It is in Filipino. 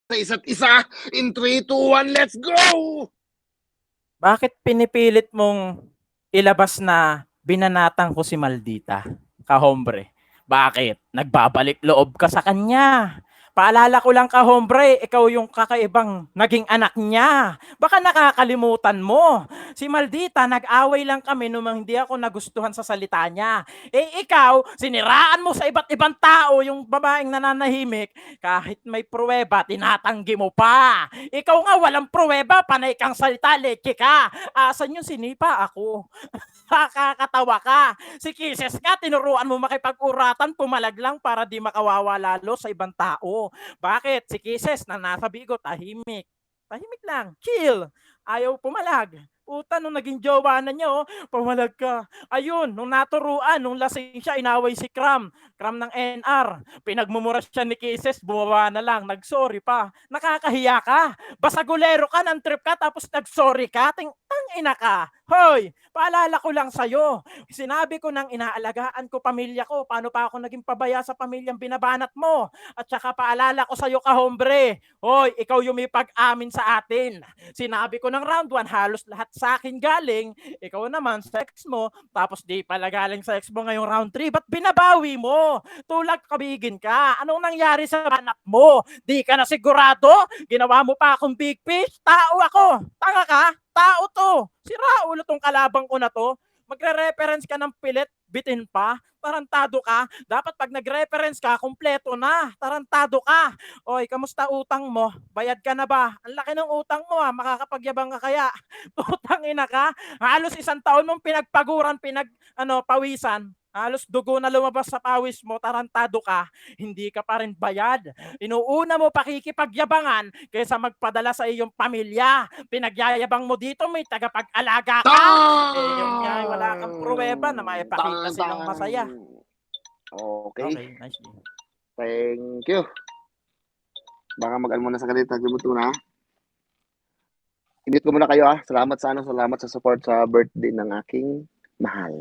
sa isa't isa. In 3, 2, 1, let's go! Bakit pinipilit mong ilabas na binanatan ko si Maldita, kahombre? Bakit? Nagbabalik loob ka sa kanya. Paalala ko lang kahombre, ikaw yung kakaibang naging anak niya. Baka nakakalimutan mo. Si Maldita, nag-away lang kami nung hindi ako nagustuhan sa salita niya. Eh ikaw, siniraan mo sa iba't ibang tao yung babaeng nananahimik. Kahit may pruweba, tinatanggi mo pa. Ikaw nga walang pruweba, panay kang salita, leche ka. Asan yung sinipa? Ako. Kakatawa ka. Si Kisses nga, tinuruan mo makipag-uratan, pumalag lang para di makawawa lalo sa ibang tao. Bakit? Si Kisses na nasa bigo, tahimik. Tahimik lang. Chill. Ayaw pumalag. Puta, nung naging jowa na niya, pumalag ka. Ayun, nung naturuan, nung lasing siya, inaway si Cram ng NR. Pinagmumura siya ni Kisses, bumawa na lang, nagsorry pa. Nakakahiya ka. Basagulero ka, ng trip ka, tapos nagsorry ka. Tang-ina ka. Hoy, paalala ko lang sa'yo. Sinabi ko nang inaalagaan ko pamilya ko. Paano pa ako naging pabaya sa pamilyang binabanat mo? At saka paalala ko sa'yo, kahombre. Hoy, ikaw yung may pag-amin sa atin. Sinabi ko ng round 1, halos lahat sa akin galing. Ikaw naman, sa ex mo. Tapos di pala galing sa ex mo ngayong round 3. Ba't binabawi mo? Tulag kabigin ka. Anong nangyari sa anak mo? Di ka na sigurado? Ginawa mo pa akong big fish? Tao ako. Tanga ka? Tao to. Sira ulo tong kalabang ko na to. Magre-reference ka ng pilit, bitin pa. Tarantado ka. Dapat pag nag-reference ka, kumpleto na. Tarantado ka. Oy, kamusta utang mo? Bayad ka na ba? Ang laki ng utang mo makakapagyabang ka kaya? Utang ina ka? Halos 1 taon mong pinagpaguran, pawisan. Halos dugo na lumabas sa pawis mo, tarantado ka, hindi ka pa rin bayad. Inuuna mo pakikipagyabangan kaysa magpadala sa iyong pamilya. Pinagyayabang mo dito, may tagapag-alaga ka. Yun nga, wala kang pruweba na maipakita silang masaya. Okay. Okay, nice. Thank you. Baka mag-almo na sa kanita, gibuto na. Init ko muna kayo Salamat sa support sa birthday ng aking mahal.